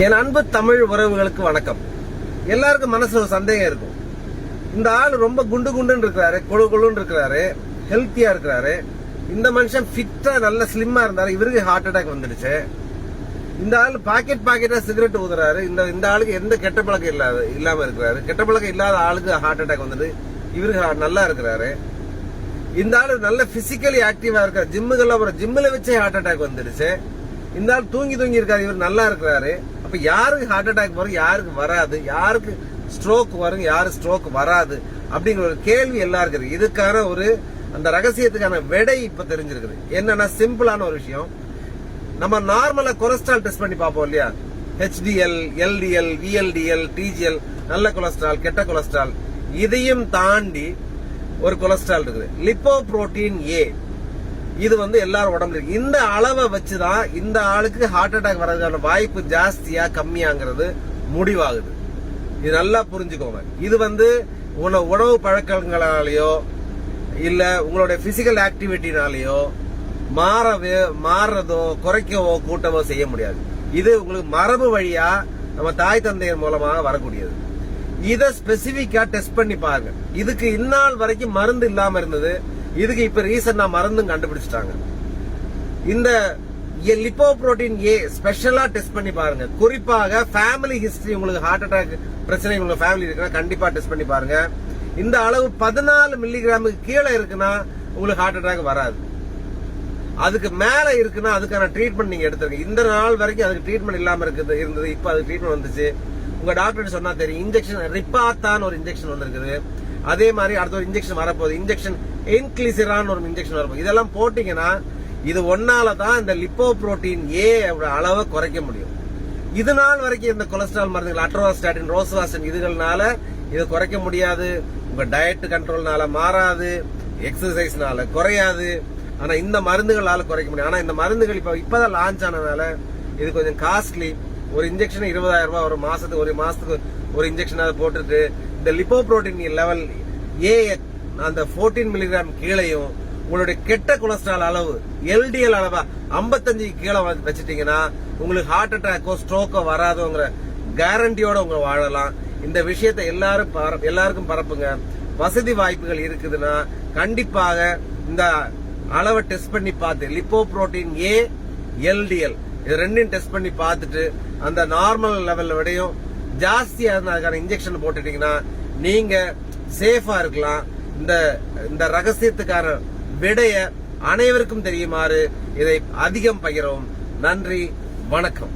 என் அன்பு தமிழ் உறவுகளுக்கு வணக்கம். எல்லாருக்கும் மனசுல ஒரு சந்தேகம் இருக்கும். இந்த ஆள் ரொம்ப குண்டு குண்டுன்னு இருக்கிறாரு, கொழு கொழுன்னு இருக்கிறாரு, ஹெல்த்தியா இருக்கிறாரு. இந்த மனுஷன் ஃபிட்டா நல்ல ஸ்லிம்மா இருந்தாரு, இவருக்கு ஹார்ட் அட்டாக் வந்துடுச்சு. இந்த ஆள் பாக்கெட்டா சிகரெட் ஊதுறாரு. இந்த ஆளுக்கு எந்த கெட்ட பழக்கம் இல்லாம இருக்கிறாரு. கெட்ட பழக்கம் இல்லாத ஆளுக்கு ஹார்ட் அட்டாக் வந்துட்டு இவருக்கு நல்லா இருக்கிறாரு. இந்த ஆளு நல்ல பிசிக்கலி ஆக்டிவா இருக்காரு, ஜிம்முல வச்சே ஹார்ட் அட்டாக் வந்துடுச்சு. இந்த ஆள் தூங்கி இருக்காரு, இவர் நல்லா இருக்கிறாரு. அப்ப யாருக்கு ஹார்ட் அட்டாக் வரும், யாருக்கு வராது, யாருக்கு ஸ்ட்ரோக் வரும், யாரு ஸ்ட்ரோக் வராது அப்படிங்கிற ஒரு கேள்வி எல்லாருக்கும் இருக்கு. இதுக்கான ஒரு அந்த ரகசியத்துக்கான விடை இப்ப தெரிஞ்சிருக்குது. என்னன்னா சிம்பிளான ஒரு விஷயம். நம்ம நார்மலா கொலஸ்ட்ரால் டெஸ்ட் பண்ணி பார்ப்போம் இல்லையா? HDL, LDL, VLDL, TGL, நல்ல கொலஸ்ட்ரால், கெட்ட கொலஸ்ட்ரால், இதையும் தாண்டி ஒரு கொலஸ்ட்ரால் இருக்குது, லிப்போப்ரோட்டீன் A. இது எல்லாரும் உடம்புல இருக்கு. இந்த அளவை வச்சுதான் இந்த ஆளுக்கு ஹார்ட் அட்டாக் வர்றதுக்கான வாய்ப்பு ஜாஸ்தியா கம்மியாங்கிறது முடிவாகுது. இது நல்லா புரிஞ்சுக்கோங்க. இது உணவு பழக்கங்களாலேயோ இல்ல உங்களுடைய பிசிக்கல் ஆக்டிவிட்டினாலேயோ மாறதோ குறைக்கவோ கூட்டவோ செய்ய முடியாது. இது உங்களுக்கு மரபு வழியா நம்ம தாய் தந்தையர் மூலமாக வரக்கூடியது. இத ஸ்பெசிபிக்கா டெஸ்ட் பண்ணி பாருங்க. இதுக்கு இந்நாள் வரைக்கும் மருந்து இல்லாம இருந்தது. இதுக்கு இப்ப ரீசெண்டா மருந்தும் கண்டுபிடிச்சிட்டாங்க. இந்த லிப்போப்ரோட்டீன் A ஸ்பெஷலா டெஸ்ட் பண்ணி பாருங்க. குறிப்பாக ஃபேமிலி ஹிஸ்டரி, உங்களுக்கு ஹார்ட் அட்டாக் பிரச்சனை உங்க ஃபேமிலி இருக்குன்னா கண்டிப்பா டெஸ்ட் பண்ணி பாருங்க. இந்த அளவு 14 மில்லிகிராமுக்கு கீழே இருக்குன்னா உங்களுக்கு ஹார்ட் அட்டாக் வராது. அதுக்கு மேல இருக்குன்னா அதுக்கான ட்ரீட்மெண்ட் நீங்க எடுத்துருங்க. இந்த நாள் வரைக்கும் அதுக்கு ட்ரீட்மெண்ட் இல்லாம இருந்தது. இப்ப அது ட்ரீட்மெண்ட் வந்துச்சு. உங்க டாக்டர் சொன்னா தெரியும். இன்ஜெக்ஷன் ரிப்பாத்தான் ஒரு இன்ஜெக்ஷன் வந்திருக்குது. அதே மாதிரி அடுத்த ஒரு இன்ஜெக்ஷன் வரப்போகுது. இன்ஜெக்ஷன் இன்கிளிசிரான் ஒரு இன்ஜெக்ஷன் வரப்போகுது. இதெல்லாம் போட்டீங்கன்னா இது ஒன்னாலதான் இந்த லிப்போப்ரோட்டீன் A அளவை குறைக்க முடியும். இது நாள் வரைக்கும் இந்த கொலஸ்ட்ரால் மருந்துகள் அட்ரோவாஸ்டாட்டின், ரோசுவாஸ்டின் இதுகள்னால இதை குறைக்க முடியாது. உங்க டயட் கண்ட்ரோல்னால மாறாது, எக்ஸசைஸ்னால குறையாது. ஆனா இந்த மருந்துகளால குறைக்க முடியும். ஆனா இந்த மருந்துகள் இப்பதான் லான்ச் ஆனதுனால இது கொஞ்சம் காஸ்ட்லி. ஒரு இன்ஜெக்ஷன் 20,000 ரூபாய். ஒரு மாசத்துக்கு ஒரு இன்ஜெக்ஷன் போட்டுட்டு இந்த லிப்போப்ரோட்டீன் லெவல் A அந்த 14 மில்லிகிராம் கீழையும் உங்களுடைய கெட்ட கொலஸ்ட்ரால் அளவு LDL அளவா 55 கீழே வச்சுட்டீங்கன்னா உங்களுக்கு ஹார்ட் அட்டாக்கோ ஸ்ட்ரோக்கோ வராதோங்கிற கேரண்டியோட உங்க வாழலாம். இந்த விஷயத்தை எல்லாருக்கும் பரப்புங்க. வசதி வாய்ப்புகள் இருக்குதுன்னா கண்டிப்பாக இந்த அளவை டெஸ்ட் பண்ணி பார்த்து லிப்போப்ரோட்டீன் A, LDL இது ரெண்டையும் டெஸ்ட் பண்ணி பார்த்துட்டு அந்த நார்மல் லெவல்ல விடையும் ஜாஸ்தியா இருந்தா அதுக்கான இன்ஜெக்ஷன் போட்டுட்டீங்கன்னா நீங்க சேஃபா இருக்கலாம். இந்த ரகசியத்துக்கான விடைய அனைவருக்கும் தெரியுமாறு இதை அதிகம் பகிரவும். நன்றி, வணக்கம்.